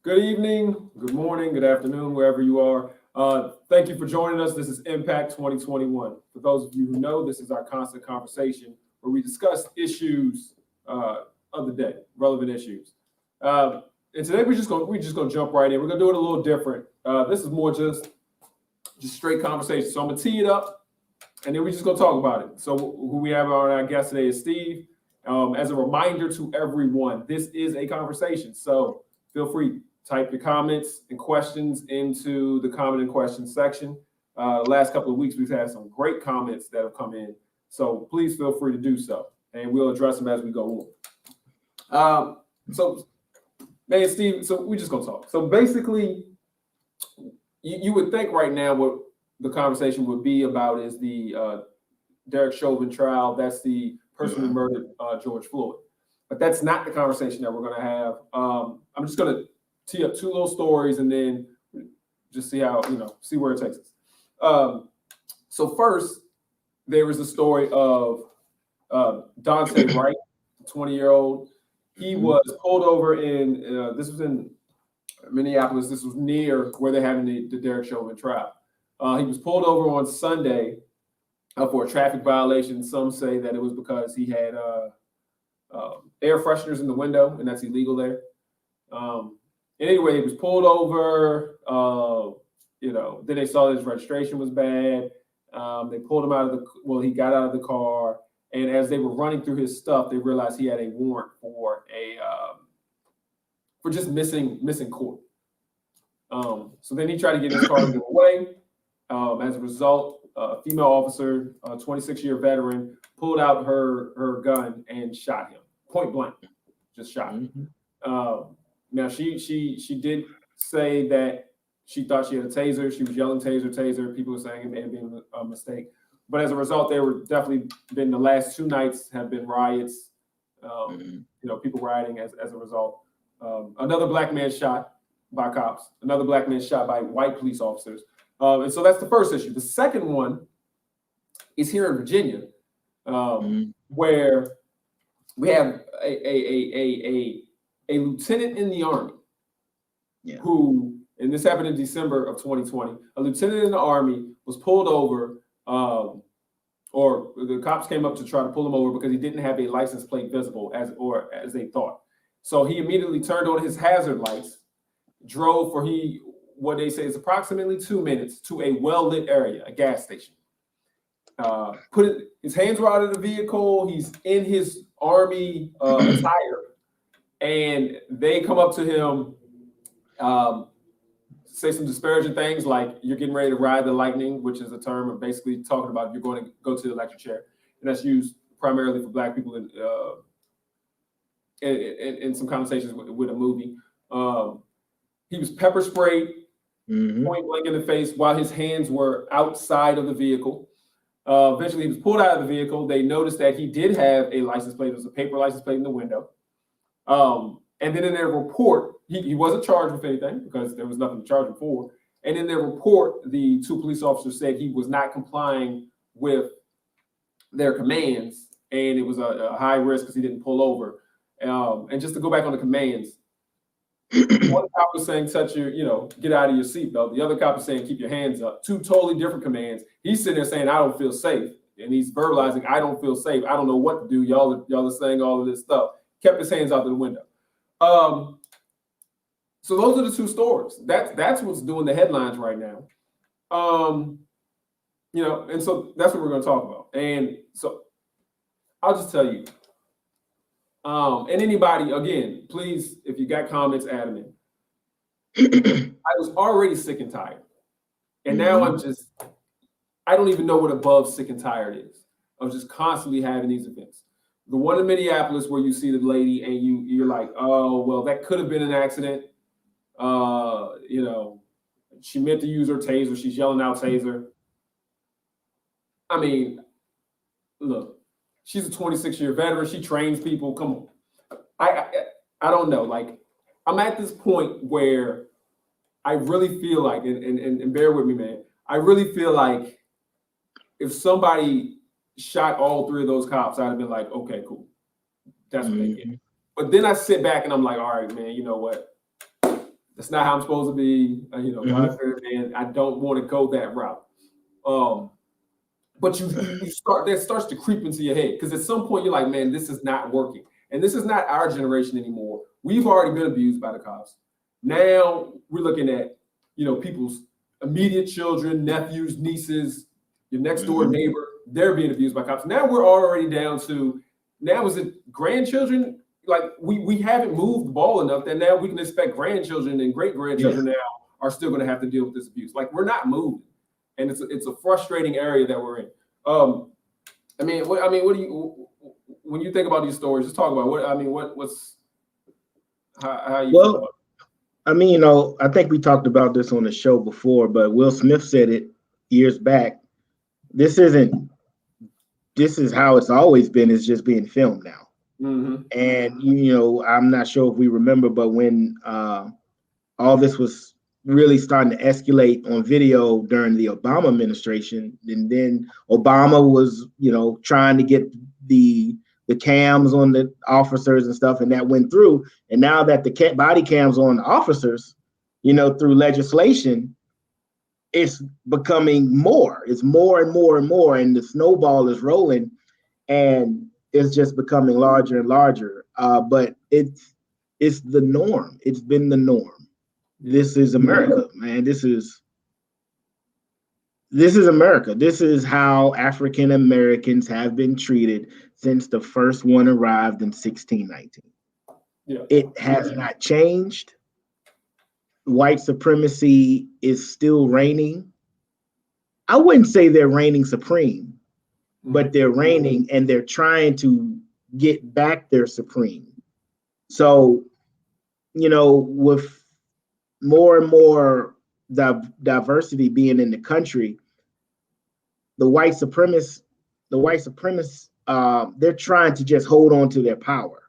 Good evening, good morning, good afternoon, wherever you are. Thank you for joining us. This is Impact 2021. For those of you who know, this is our constant conversation where we discuss issues of the day, relevant issues. And today we're just gonna jump right in. We're gonna do it a little different. This is more just straight conversation. So I'm gonna tee it up, and then we're just gonna talk about it. So who we have on our guest today is Steve. As a reminder to everyone, this is a conversation. So feel free. Type your comments and questions into the comment and questions section. The last couple of weeks, we've had some great comments that have come in. So please feel free to do so, and we'll address them as we go on. Man, Steve, so we're just going to talk. So basically, you would think right now what the conversation would be about is the Derek Chauvin trial. That's the person who murdered George Floyd. But that's not the conversation that we're going to have. I'm just going to tee up two little stories and then just see how, see where it takes us. So first, there was the story of Dante Wright, 20-year-old. He was pulled over in, this was in Minneapolis. This was near where they're having the Derek Chauvin trial. He was pulled over on Sunday for a traffic violation. Some say that it was because he had air fresheners in the window, and that's illegal there. And anyway, he was pulled over, then they saw that his registration was bad. They pulled him out of he got out of the car. And as they were running through his stuff, they realized he had a warrant for just missing court. So then he tried to get his car to get away. As a result, a female officer, a 26-year veteran, pulled out her gun and shot him, point blank, just shot him. Now, she did say that she thought she had a taser. She was yelling taser. People were saying it may have been a mistake. But as a result, there were definitely been the last 2 nights have been riots, people rioting as a result. Another black man shot by cops. Another black man shot by white police officers. And so that's the first issue. The second one is here in Virginia, where we have a lieutenant in the Army who, and this happened in December of 2020, a lieutenant in the Army was pulled over, or the cops came up to try to pull him over because he didn't have a license plate visible as they thought. So he immediately turned on his hazard lights, drove for what they say is approximately 2 minutes to a well-lit area, a gas station. His hands were out of the vehicle. He's in his Army attire. And they come up to him, say some disparaging things like you're getting ready to ride the lightning, which is a term of basically talking about you're going to go to the electric chair. And that's used primarily for black people in some conversations with a movie. He was pepper sprayed, point blank in the face while his hands were outside of the vehicle. Eventually, he was pulled out of the vehicle. They noticed that he did have a license plate. It was a paper license plate in the window. And then in their report, he wasn't charged with anything because there was nothing to charge him for. And in their report, the 2 police officers said he was not complying with their commands, and it was a high risk because he didn't pull over. And just to go back on the commands, one cop was saying, get out of your seatbelt. The other cop was saying, keep your hands up. 2 totally different commands. He's sitting there saying, I don't feel safe. And he's verbalizing, I don't feel safe. I don't know what to do. Y'all are saying all of this stuff. Kept his hands out the window. So those are the 2 stories. That's what's doing the headlines right now. And so that's what we're going to talk about. And so I'll just tell you. And anybody, again, please, if you got comments, add them in. I was already sick and tired. And now I don't even know what above sick and tired is. of just constantly having these events. The one in Minneapolis where you see the lady and you're like, oh, well, that could have been an accident. You know, she meant to use her taser. She's yelling out taser. I mean, look, she's a 26-year veteran. She trains people. Come on. I don't know. Like, I'm at this point where I really feel like, and bear with me, man, I really feel like if somebody shot all three of those cops, I'd have been like, okay, cool. That's what they get. But then I sit back and I'm like, all right, man, you know what? That's not how I'm supposed to be. God-fearing man. I don't want to go that route. But you start, that starts to creep into your head, because at some point you're like, man, this is not working. And this is not our generation anymore. We've already been abused by the cops. Now we're looking at, people's immediate children, nephews, nieces, your next door neighbor, they're being abused by cops. Now we're already down to, now is it grandchildren? Like we haven't moved the ball enough that now we can expect grandchildren and great grandchildren now are still going to have to deal with this abuse. Like, we're not moving. And it's a frustrating area that we're in. What do you, when you think about these stories, just talk about how you feel about it? I think we talked about this on the show before, but Will Smith said it years back. This is how it's always been. It's just being filmed now. Mm-hmm. And, I'm not sure if we remember, but when all this was really starting to escalate on video during the Obama administration, and then Obama was, trying to get the cams on the officers and stuff, and that went through. And now that the body cams on the officers, through legislation, it's becoming more. It's more and more and more, and the snowball is rolling, and it's just becoming larger and larger. But it's the norm. It's been the norm. This is America, man. This is America. This is how African Americans have been treated since the first one arrived in 1619. Yeah. It has not changed. White supremacy is still reigning. I wouldn't say they're reigning supreme, but they're reigning, and they're trying to get back their supreme. So, with more and more diversity being in the country, the white supremacists, they're trying to just hold on to their power,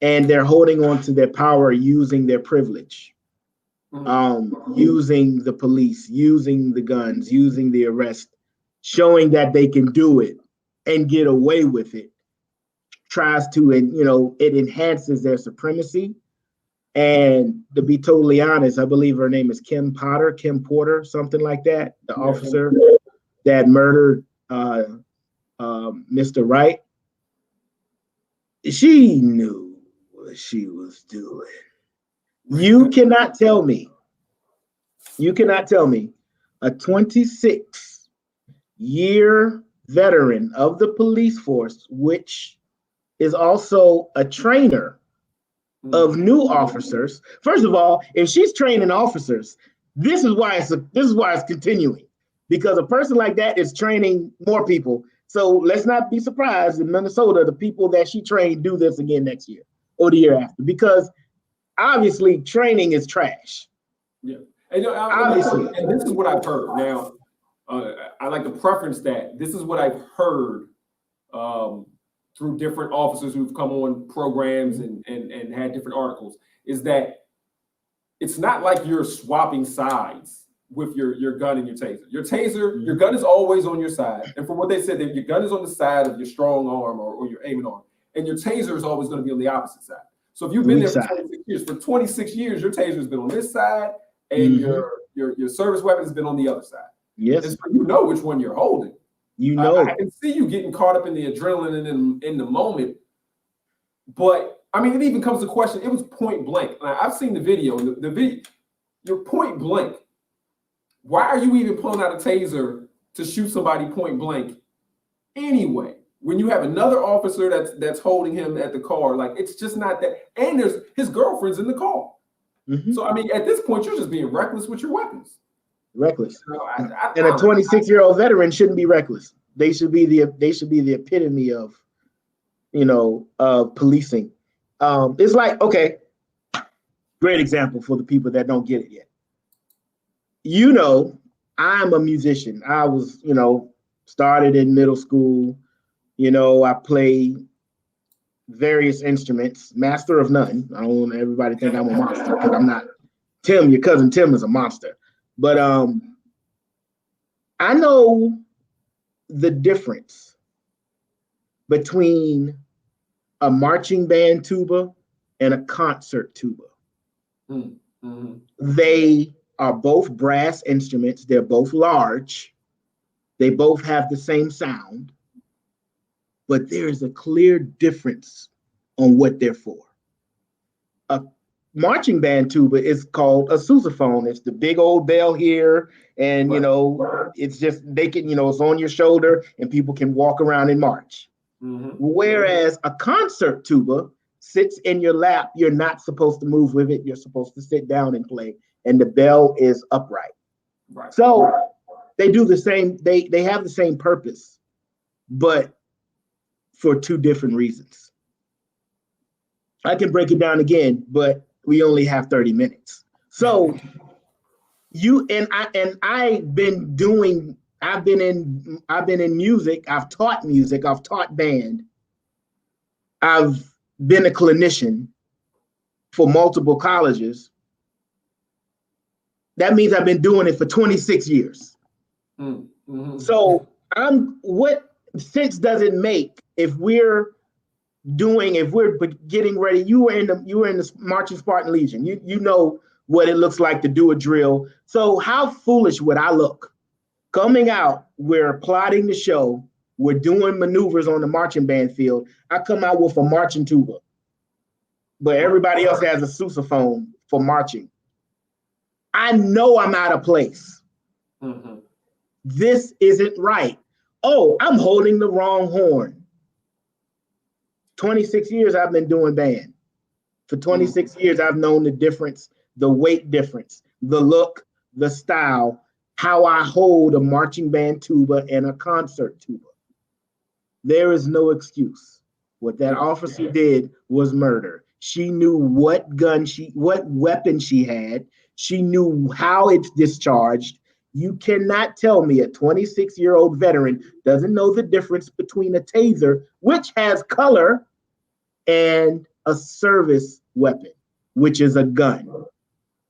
and they're holding on to their power using their privilege, using the police, using the guns, using the arrest, showing that they can do it and get away with it. Tries to, and it enhances their supremacy. And to be totally honest, I believe her name is Kim Porter, something like that. The officer that murdered Mr. Wright. She knew what she was doing. You cannot tell me a 26-year veteran of the police force, which is also a trainer of new officers. First of all, if she's training officers, this is why it's continuing, because a person like that is training more people. So let's not be surprised in Minnesota, the people that she trained do this again next year or the year after, because obviously training is trash. Yeah, and obviously, and this is what I've heard. Now, I like to preference that this is what I've heard through different officers who've come on programs and had different articles, is that it's not like you're swapping sides with your gun and your taser. Your gun is always on your side. And from what they said, that your gun is on the side of your strong arm or your aiming arm, and your taser is always going to be on the opposite side. So if you've been there for 26 years, your taser has been on this side, and your service weapon has been on the other side. Yes. And so you know which one you're holding. I can see you getting caught up in the adrenaline and in the moment. But I mean, it even comes to question, it was point blank. I've seen the video, the video, you're point blank. Why are you even pulling out a taser to shoot somebody point blank anyway? When you have another officer that's holding him at the car, like, it's just not that. And there's his girlfriend's in the car. So I mean, at this point, you're just being reckless with your weapons. Reckless. And a 26-year-old veteran shouldn't be reckless. They should be the epitome of, policing. It's like, okay, great example for the people that don't get it yet. I'm a musician. I was, started in middle school. I play various instruments, master of none. I don't want everybody to think I'm a monster, because I'm not. Tim, your cousin Tim, is a monster. But I know the difference between a marching band tuba and a concert tuba. Mhm. They are both brass instruments. They're both large. They both have the same sound, but there is a clear difference on what they're for. A marching band tuba is called a sousaphone. It's the big old bell here, and it's just they can, it's on your shoulder, and people can walk around and march. Mhm. Whereas a concert tuba sits in your lap. You're not supposed to move with it. You're supposed to sit down and play, and the bell is upright. Right. So they do the same. They have the same purpose, but for two different reasons. I can break it down again, but we only have 30 minutes. So I've been in music, I've taught music, I've taught band, I've been a clinician for multiple colleges. That means I've been doing it for 26 years. Mm-hmm. So what sense does it make if we're getting ready? You were in the Marching Spartan Legion. You know what it looks like to do a drill. So how foolish would I look? Coming out, we're plotting the show, we're doing maneuvers on the marching band field. I come out with a marching tuba, but everybody else has a sousaphone for marching. I know I'm out of place. Mm-hmm. This isn't right. Oh, I'm holding the wrong horn. 26 years I've been doing band. For 26 years, I've known the difference, the weight difference, the look, the style, how I hold a marching band tuba and a concert tuba. There is no excuse. What that officer did was murder. She knew what weapon she had. She knew how it's discharged. You cannot tell me a 26-year-old veteran doesn't know the difference between a taser, which has color, and a service weapon, which is a gun.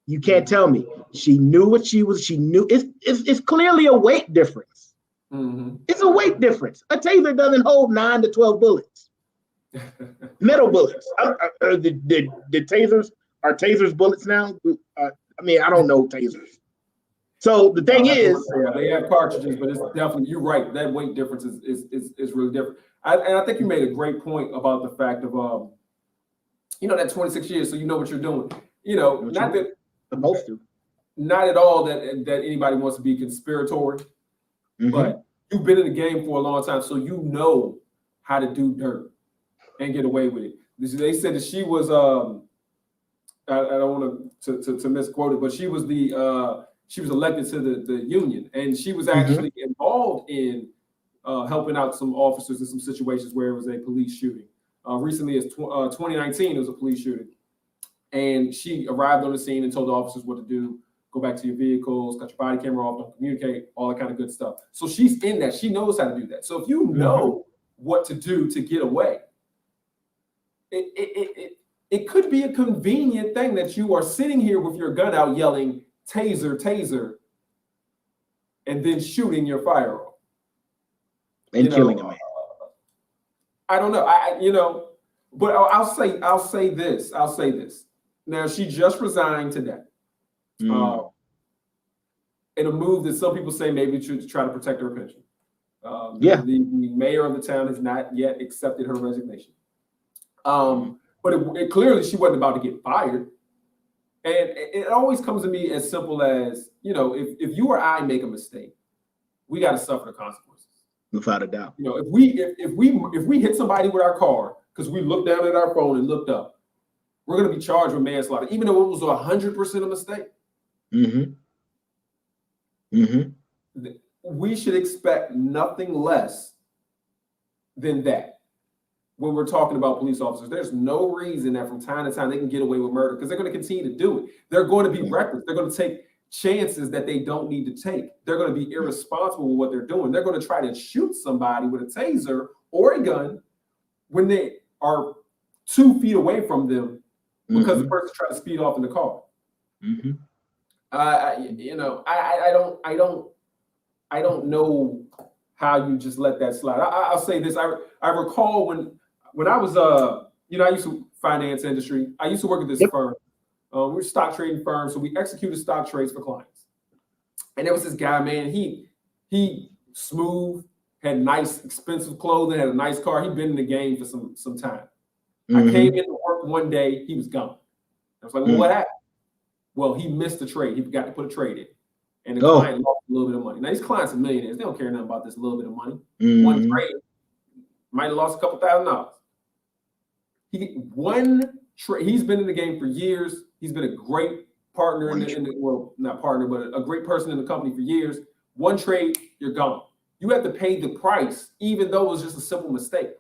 You can't tell me. She knew what she was. She knew it's clearly a weight difference. Mm-hmm. It's a weight difference. A taser doesn't hold 9 to 12 bullets. Metal bullets. The tasers are tasers bullets now. I don't know tasers. So the thing is, they have cartridges, but it's definitely, you're right. That weight difference is really different. And I think you made a great point about the fact of that 26 years, so you know what you're doing. Not that supposed to. Not at all that anybody wants to be conspiratory, but you've been in the game for a long time, so you know how to do dirt and get away with it. They said that she was I don't want to misquote it, but she was she was elected to the union, and she was actually involved in helping out some officers in some situations where it was a police shooting. Recently, as 2019, it was a police shooting, and she arrived on the scene and told the officers what to do: go back to your vehicles, cut your body camera off, don't communicate, all that kind of good stuff. So she's in that; she knows how to do that. So if you know what to do to get away, it could be a convenient thing that you are sitting here with your gun out, yelling "taser, taser," and then shooting your firearm and killing a man. I don't know. But I'll say this. Now, she just resigned today. In a move that some people say maybe to try to protect her pension. The mayor of the town has not yet accepted her resignation. But it clearly she wasn't about to get fired. And it always comes to me as simple as, if you or I make a mistake, we got to suffer the consequences. Without a doubt. If we hit somebody with our car because we looked down at our phone and looked up, we're going to be charged with manslaughter, even though it was 100% a mistake. We should expect nothing less than that when we're talking about police officers. There's no reason that from time to time they can get away with murder, because they're going to continue to do it. They're going to be reckless. They're going to take chances that they don't need to take. They're going to be irresponsible with what they're doing. They're going to try to shoot somebody with a taser or a gun when they are 2 feet away from them because the person tried to speed off in the car. I don't know how you just let that slide. I'll say this. I recall when I was I used to finance industry. I used to work at this firm, We're a stock trading firm, so we executed stock trades for clients. And there was this guy, man. He smooth, had nice, expensive clothing, had a nice car. He'd been in the game for some time. I came into work one day, he was gone. I was like, well, what happened? Well, he missed a trade. He forgot to put a trade in. And the client lost a little bit of money. Now, these clients are millionaires. They don't care nothing about this little bit of money. One trade might have lost a couple $1,000. He's been in the game for years. He's been a great partner well, not partner, but a great person in the company for years. One trade, you're gone. You have to pay the price, even though it was just a simple mistake.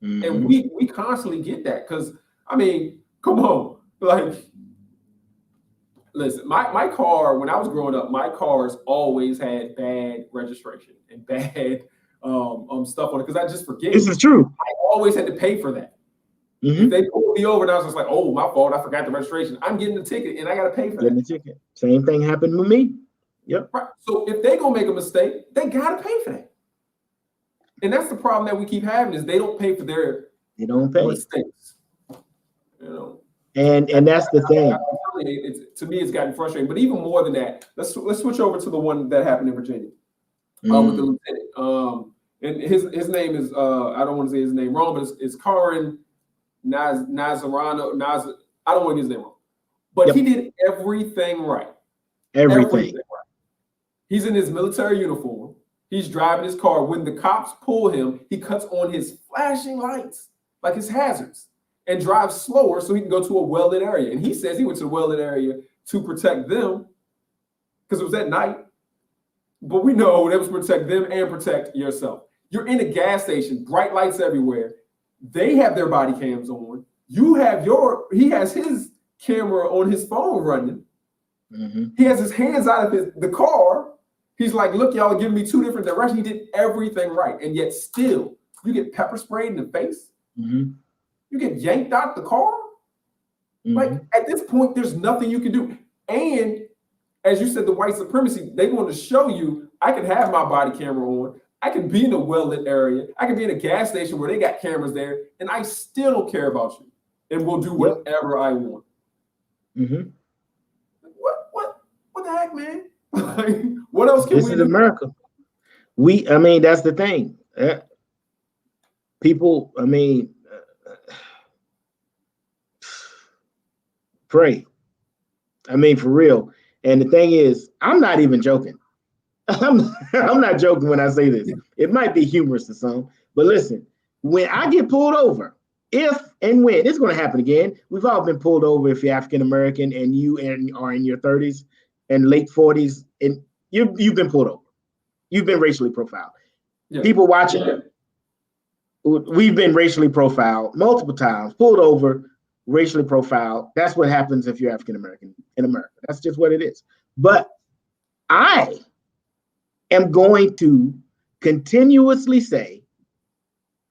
And we constantly get that because, I mean, come on. Like, listen, my car, when I was growing up, my cars always had bad registration and bad stuff on it because I just forget. This is true. I always had to pay for that. If they pulled me over and I was just like, oh, my fault, I forgot the registration. I'm getting the ticket and I got to pay for that. The ticket. Same thing happened with me. Yep. Right. So if they gonna make a mistake, they gotta pay for that. And that's the problem that we keep having is they don't pay for their mistakes. You know. And that's the thing. To me, it's gotten frustrating. But even more than that, let's switch over to the one that happened in Virginia with the lieutenant. And his name is I don't want to say his name wrong, but it's Karan Nazarano. I don't want to get his name wrong. But he did everything right. Everything right. He's in his military uniform. He's driving his car. When the cops pull him, he cuts on his flashing lights, like his hazards, and drives slower so he can go to a well-lit area. And he says he went to the well-lit area to protect them because it was at night. But we know that was protect them and protect yourself. You're in a gas station, bright lights everywhere. They have their body cams on. He has his camera on his phone running. He has his hands out of the car. He's like, look, y'all are giving me two different directions. He did everything right. And yet still, you get pepper sprayed in the face. You get yanked out the car. Like, at this point, there's nothing you can do. And as you said, the white supremacy, they want to show you, I can have my body camera on. I can be in a well-lit area. I can be in a gas station where they got cameras there. And I still don't care about you. And will do whatever I want. What the heck, man? Like, what else can we do? This is America. That's the thing. People, pray. For real. And the thing is, I'm not even joking. I'm not joking when I say this. It might be humorous to some, but listen, when I get pulled over, if and when it's going to happen again, we've all been pulled over if you're African American and you are in your 30s and late 40s, and you've been pulled over. You've been racially profiled. People watching, we've been racially profiled multiple times, pulled over, racially profiled. That's what happens if you're African American in America. That's just what it is. But I am going to continuously say,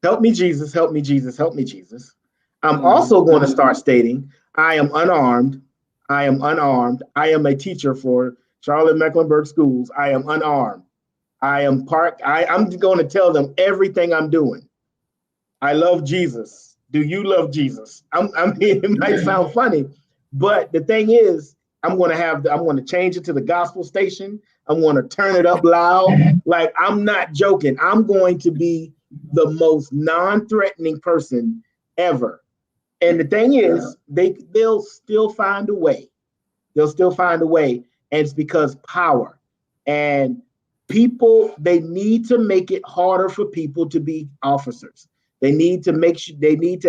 help me, Jesus, help me, Jesus, help me, Jesus. I'm also going to start stating, I am unarmed. I am unarmed. I am a teacher for Charlotte Mecklenburg Schools. I am unarmed. I'm going to tell them everything I'm doing. I love Jesus. Do you love Jesus? It might sound funny, but the thing is, I'm going to change it to the gospel station. I'm going to turn it up loud. Like, I'm not joking. I'm going to be the most non-threatening person ever. And the thing is, they'll still find a way. They'll still find a way. And it's because power and people, they need to make it harder for people to be officers. They need to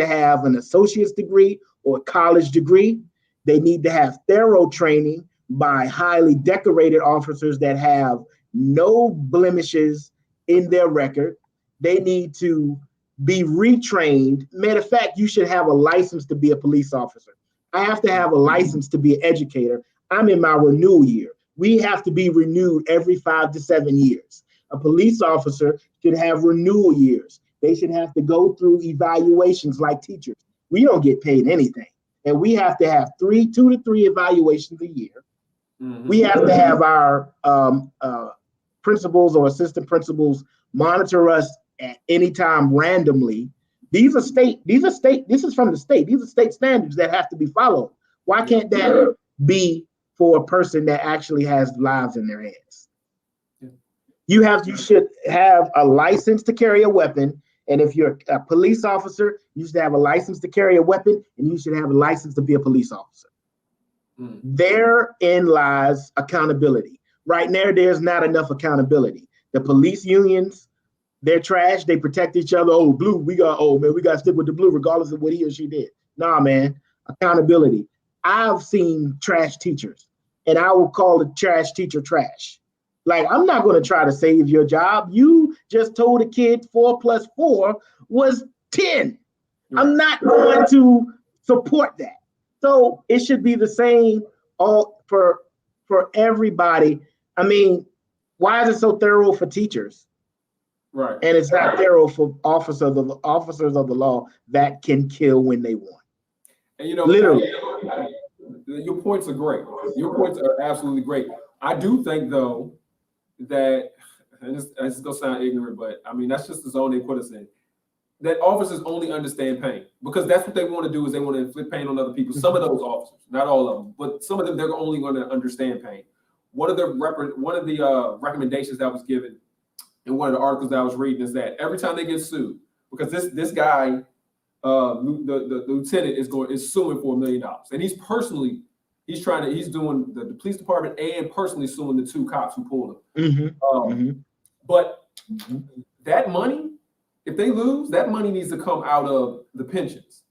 have an associate's degree or a college degree. They need to have thorough training by highly decorated officers that have no blemishes in their record. They need to be retrained. Matter of fact, you should have a license to be a police officer. I have to have a license to be an educator. I'm in my renewal year. We have to be renewed every 5 to 7 years. A police officer should have renewal years. They should have to go through evaluations like teachers. We don't get paid anything. And we have to have 2 to 3 evaluations a year. We have to have our principals or assistant principals monitor us at any time randomly. This is from the state. These are state standards that have to be followed. Why can't that be for a person that actually has lives in their hands? You should have a license to carry a weapon. And if you're a police officer, you should have a license to carry a weapon, and you should have a license to be a police officer. Therein lies accountability. Right now, there's not enough accountability. The police unions, they're trash. They protect each other. Oh, blue, we got to stick with the blue regardless of what he or she did. Nah, man, accountability. I've seen trash teachers, and I will call the trash teacher trash. Like, I'm not going to try to save your job. You just told a kid 4 + 4 was 10. I'm not going to support that. So it should be the same all for everybody. I mean, why is it so thorough for teachers? Right. And it's not thorough for officers of the law that can kill when they want. And you know, literally, your points are great. Your points are absolutely great. I do think though that, and it's gonna sound ignorant, but I mean that's just the zone they put us in. That officers only understand pain because that's what they want to do is they want to inflict pain on other people. Some of those officers, not all of them, but some of them, they're only going to understand pain. One of the recommendations that was given in one of the articles that I was reading is that every time they get sued, because this guy, the lieutenant is suing for $1 million, and he's doing the police department and personally suing the 2 cops who pulled him. But that money, if they lose, that money needs to come out of the pensions.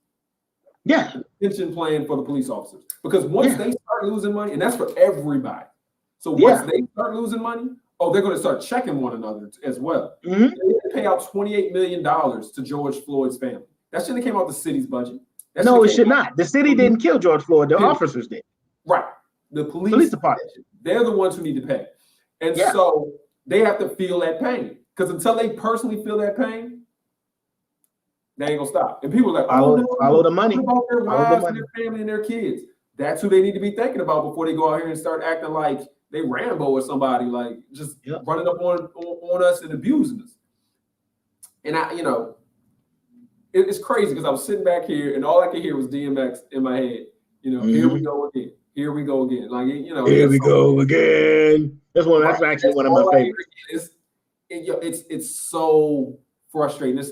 Yeah. The pension plan for the police officers. Because once they start losing money, and that's for everybody. So once they start losing money, they're going to start checking one another as well. They pay out $28 million to George Floyd's family. That shouldn't have came out the city's budget. No, it should not. The city didn't kill George Floyd. The officers did. Right. The police department. They're the ones who need to pay. And so they have to feel that pain. Because until they personally feel that pain, they ain't gonna stop. And people are like, follow the money. What about their wives and their family and their kids? That's who they need to be thinking about before they go out here and start acting like they Rambo or somebody, like just running up on us and abusing us. And it's crazy because I was sitting back here and all I could hear was DMX in my head. Here we go again. Here we go again. Like here we go again. That's actually one of my favorites. It's so frustrating.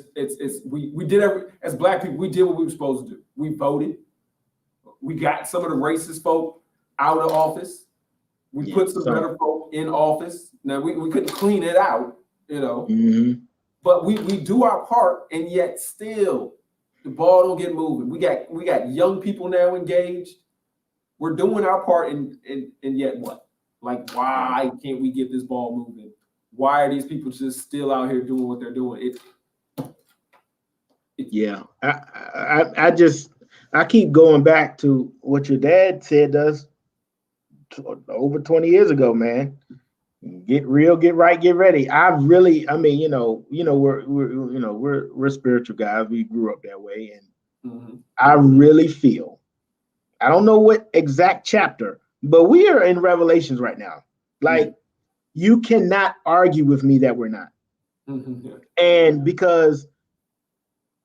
We did as Black people, we did what we were supposed to do. We voted. We got some of the racist folk out of office. We put some better folk in office. Now we couldn't clean it out, but we do our part, and yet still the ball don't get moving. We got young people now engaged. We're doing our part, and yet what? Like, why can't we get this ball moving? Why are these people just still out here doing what they're doing? I keep going back to what your dad said to us over 20 years ago, man. Get real, get right, get ready. We're spiritual guys. We grew up that way, and I really feel, I don't know what exact chapter, but we are in Revelations right now. Like, you cannot argue with me that we're not. And because,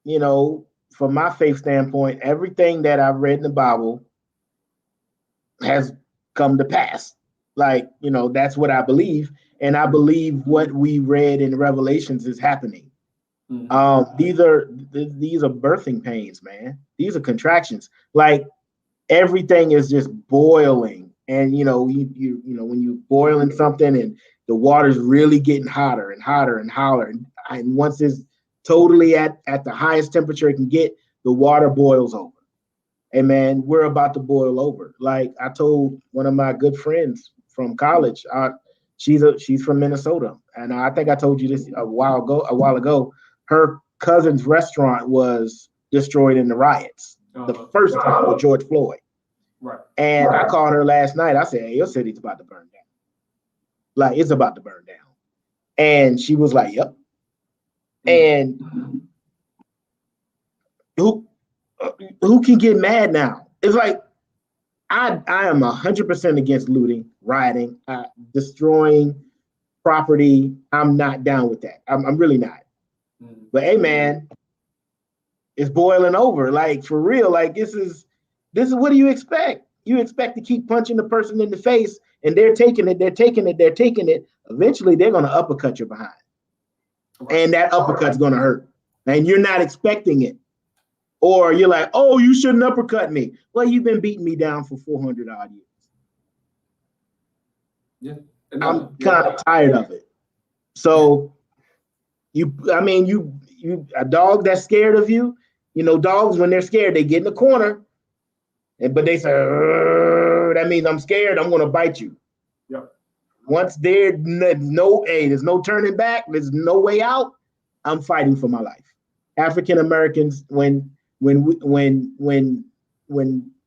from my faith standpoint, everything that I've read in the Bible has come to pass. Like, that's what I believe. And I believe what we read in Revelations is happening. These are birthing pains, man. These are contractions. Like, everything is just boiling. And, when you're boiling something and the water's really getting hotter and hotter and hotter. And once it's totally at the highest temperature it can get, the water boils over. And man, we're about to boil over. Like I told one of my good friends from college, she's from Minnesota. And I think I told you this a while ago. Her cousin's restaurant was destroyed in the riots. The first time with George Floyd. Right. And I called her last night. I said, hey, your city's about to burn down. Like, it's about to burn down. And she was like, yep. And who can get mad now? It's like, I am 100% against looting, rioting, destroying property. I'm not down with that. I'm really not. But hey, man, it's boiling over. Like, for real. Like, this is what do you expect? You expect to keep punching the person in the face, and they're taking it. Eventually, they're going to uppercut your behind, and that uppercut's going to hurt, and you're not expecting it. Or you're like, oh, you shouldn't uppercut me. Well, you've been beating me down for 400 odd years. Yeah. I'm kind of tired of it. So you a dog that's scared of you, dogs, when they're scared, they get in the corner, but they say, that means I'm scared, I'm going to bite you. Yeah. Once there's no turning back, there's no way out, I'm fighting for my life. African Americans, when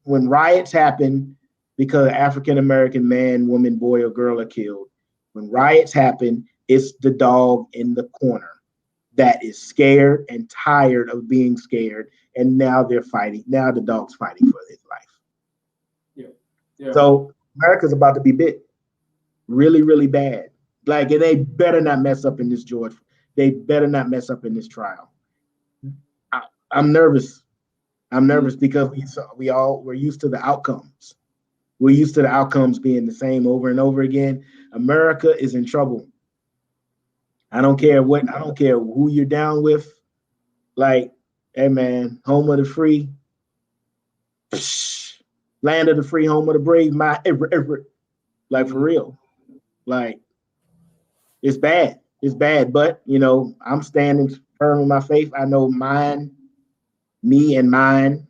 riots happen because African American man, woman, boy, or girl are killed, when riots happen, it's the dog in the corner that is scared and tired of being scared, and now they're fighting. Now the dog's fighting for his life. Yeah. So America's about to be bit really, really bad. Like, and they better not mess up in this, George. They better not mess up in this trial. I'm nervous. I'm nervous because we're used to the outcomes. We're used to the outcomes being the same over and over again. America is in trouble. I don't care who you're down with. Like, hey man, home of the free, land of the free, home of the brave, like for real. Like, it's bad. It's bad, but I'm standing firm in my faith. I know me and mine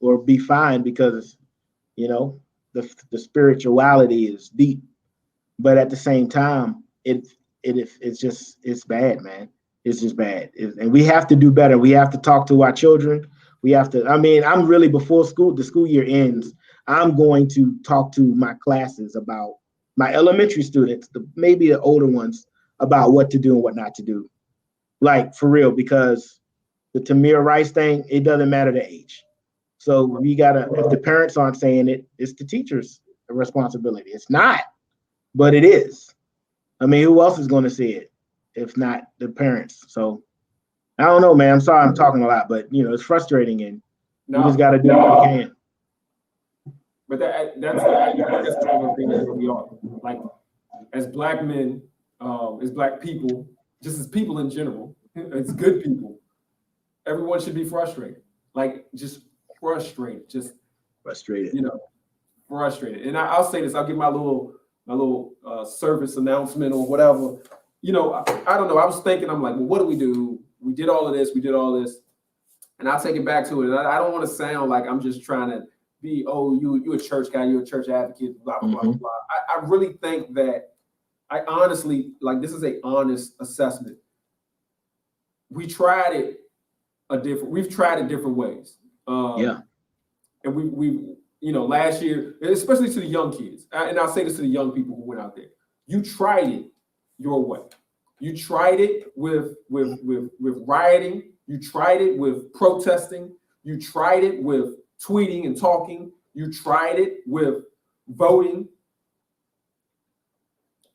will be fine because the spirituality is deep, but at the same time, it's bad, man. It's just bad, and we have to do better. We have to talk to our children. We have to. I mean, I'm really, before the school year ends, I'm going to talk to my classes about my elementary students, maybe the older ones, about what to do and what not to do, like for real, because the Tamir Rice thing, it doesn't matter the age. So we gotta, if the parents aren't saying it, it's the teacher's responsibility. It's not, but it is. I mean, who else is going to see it if not the parents? So I don't know, man. I'm sorry I'm talking a lot, but it's frustrating, and we just gotta do what we can. But that's the thing that we are. Like, as Black men, as Black people, just as people in general, as good people, everyone should be frustrated. Like, just frustrated. Just frustrated. Frustrated. And I'll say this. I'll give my little service announcement or whatever. I don't know. I was thinking. I'm like, well, what do we do? We did all of this. We did all this, and I'll take it back to it. And I don't want to sound like I'm just trying to be, oh, you a church guy, you're a church advocate, blah blah blah blah. I really think that I honestly, like, this is an honest assessment. We tried it we've tried it different ways. And we last year, especially to the young kids, and I'll say this to the young people who went out there, you tried it your way. You tried it with rioting. You tried it with protesting. You tried it with tweeting and talking. You tried it with voting.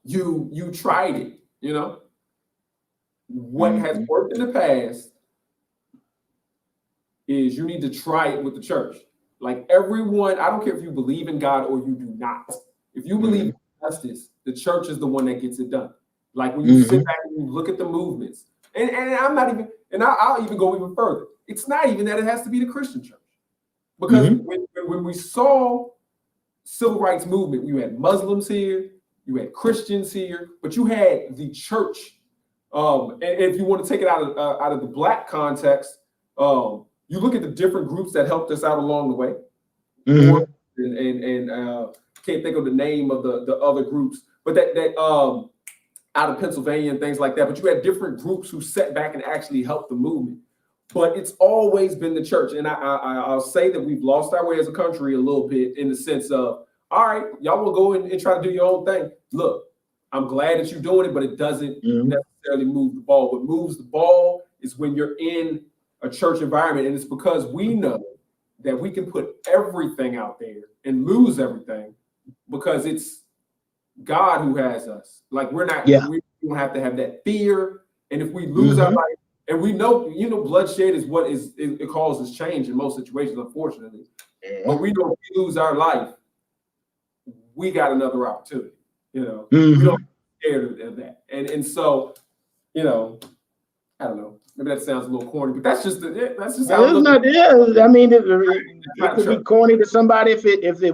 You tried it, What has worked in the past is you need to try it with the church. Like, everyone, I don't care if you believe in God or you do not. If you believe in justice, the church is the one that gets it done. Like, when you sit back and you look at the movements, and I'm not even, and I'll even go even further. It's not even that it has to be the Christian church. Because when we saw civil rights movement, you had Muslims here, you had Christians here, but you had the church. And if you want to take it out of the Black context, you look at the different groups that helped us out along the way. And can't think of the name of the other groups, but that out of Pennsylvania and things like that. But you had different groups who sat back and actually helped the movement. But it's always been the church. And I'll say that we've lost our way as a country a little bit, in the sense of, all right, y'all will go and try to do your own thing. Look, I'm glad that you're doing it, but it doesn't necessarily move the ball. What moves the ball is when you're in a church environment, and it's because we know that we can put everything out there and lose everything because it's God who has us. Like, we don't have to have that fear. And if we lose our life, and we know, bloodshed is it causes change in most situations, unfortunately. But we know if we lose our life, we got another opportunity. You know, Mhm. we don't be scared of that. And so, you know, I don't know. Maybe that sounds a little corny, but that's just how I It's look not, yeah, I mean, it could be church. corny to somebody if they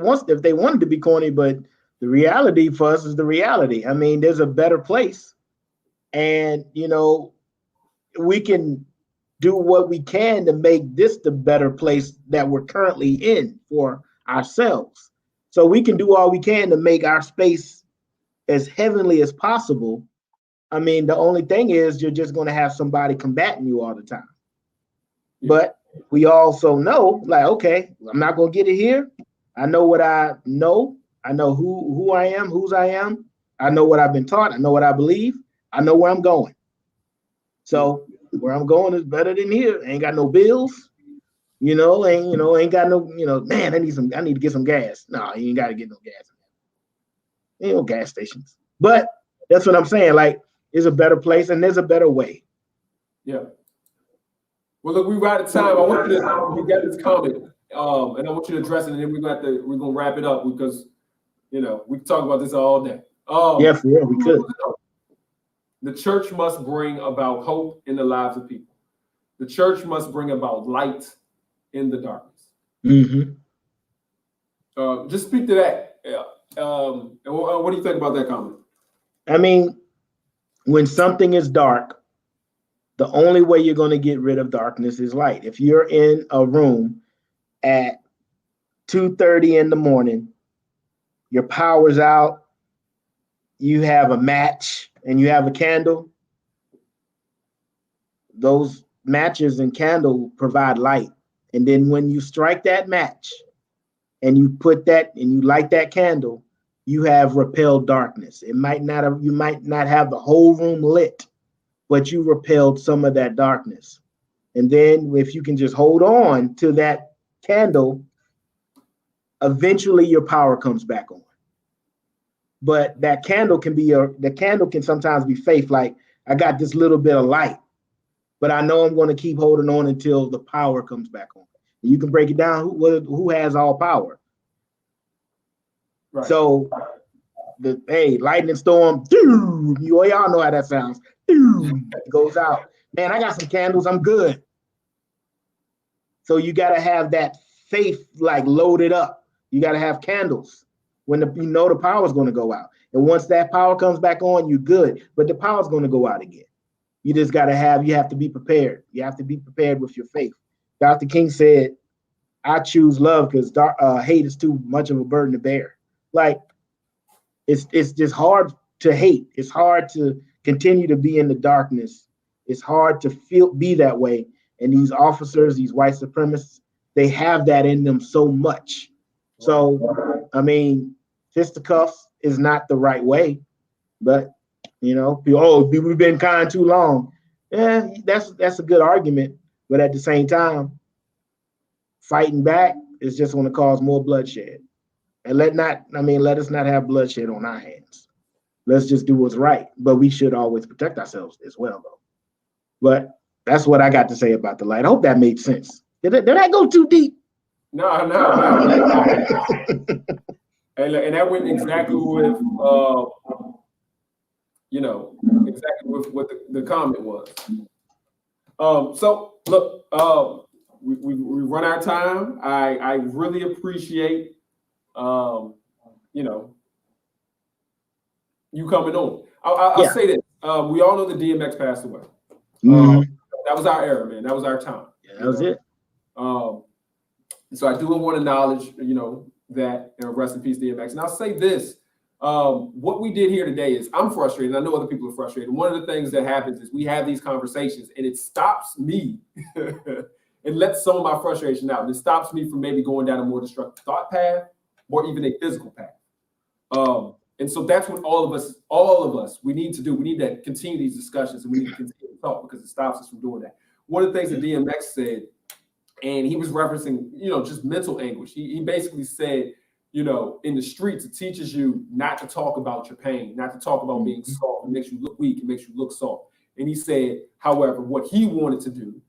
wanted to be corny, but the reality for us is the reality. I mean, there's a better place, and you know, we can do what we can to make this the better place that we're currently in for ourselves. So we can do all we can to make our space as heavenly as possible. I mean, the only thing is you're just going to have somebody combating you all the time. But we also know, like, okay, I'm not going to get it here. I know what I know. I know who I am, whose I am. I know what I've been taught. I know what I believe. I know where I'm going. So where I'm going is better than here. Ain't got no bills, ain't got no, man, I need to get some gas. No, you ain't got to get no gas. Ain't no gas stations. But that's what I'm saying. Like, there's a better place and there's a better way. Yeah. Well, look, we're out of time. I want you to get this comment, and I want you to address it, and then we're gonna wrap it up because we can talk about this all day. Yeah, for real, we could. The church must bring about hope in the lives of people. The church must bring about light in the darkness. Mm-hmm. Just speak to that. And what do you think about that comment? I mean, when something is dark, the only way you're going to get rid of darkness is light. If you're in a room at 2:30 in the morning, your power's out, you have a match and you have a candle, those matches and candle provide light. And then when you strike that match and you put that and you light that candle, you have repelled darkness. You might not have the whole room lit, but you repelled some of that darkness. And then if you can just hold on to that candle, eventually your power comes back on. But that candle can sometimes be faith. Like, I got this little bit of light, but I know I'm going to keep holding on until the power comes back on. And you can break it down. Who has all power? Right. So lightning storm, y'all know how that sounds. Goes out. Man, I got some candles. I'm good. So you got to have that faith like loaded up. You got to have candles when the power is going to go out. And once that power comes back on, you're good. But the power is going to go out again. You just got to you have to be prepared. You have to be prepared with your faith. Dr. King said, I choose love because hate is too much of a burden to bear. Like, it's just hard to hate. It's hard to continue to be in the darkness. It's hard to be that way. And these officers, these white supremacists, they have that in them so much. So, I mean, fisticuffs is not the right way, but we've been kind too long. Yeah, that's a good argument. But at the same time, fighting back is just going to cause more bloodshed. And let us not have bloodshed on our hands. Let's just do what's right. But we should always protect ourselves as well, though. But that's what I got to say about the light. I hope that made sense. Did I go too deep? No. And that went exactly with exactly with what the comment was. So look, we run out of time. I really appreciate you coming on. I'll say this. We all know that DMX passed away. That was our era, man. That was our time. Yeah, that was it. So I do want to acknowledge, that rest in peace, DMX. And I'll say this. What we did here today is I'm frustrated. I know other people are frustrated. One of the things that happens is we have these conversations and it stops me. It lets some of my frustration out. And it stops me from maybe going down a more destructive thought path or even a physical path. And so that's what all of us, we need to do. We need to continue these discussions and we need to continue to talk because it stops us from doing that. One of the things that DMX said, and he was referencing, just mental anguish. He basically said, in the streets, it teaches you not to talk about your pain, not to talk about being soft. It makes you look weak. It makes you look soft. And he said, however, what he wanted to do,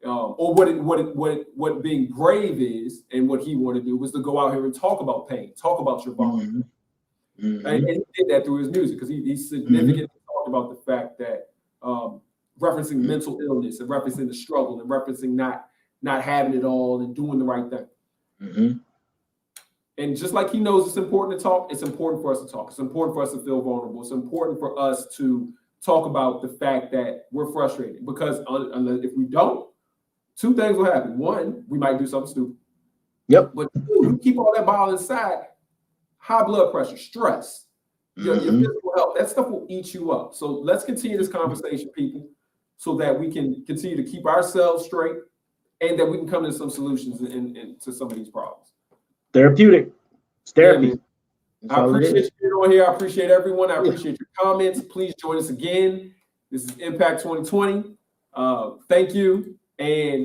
or what being brave is, and what he wanted to do was to go out here and talk about pain, talk about your body, Mhm. And he did that through his music because he significantly talked about the fact that referencing mental illness and referencing the struggle and referencing not having it all and doing the right thing. Mhm. And just like he knows it's important to talk, it's important for us to talk. It's important for us to feel vulnerable. It's important for us to talk about the fact that we're frustrated because if we don't, two things will happen. One, we might do something stupid. Yep. But two, you keep all that bile inside, high blood pressure, stress, your physical health, that stuff will eat you up. So let's continue this conversation, people, so that we can continue to keep ourselves straight and that we can come to some solutions to some of these problems. Therapeutic. It's therapy. Yeah, I appreciate you being on here. I appreciate everyone. I appreciate your comments. Please join us again. This is Impact 2020. Thank you. And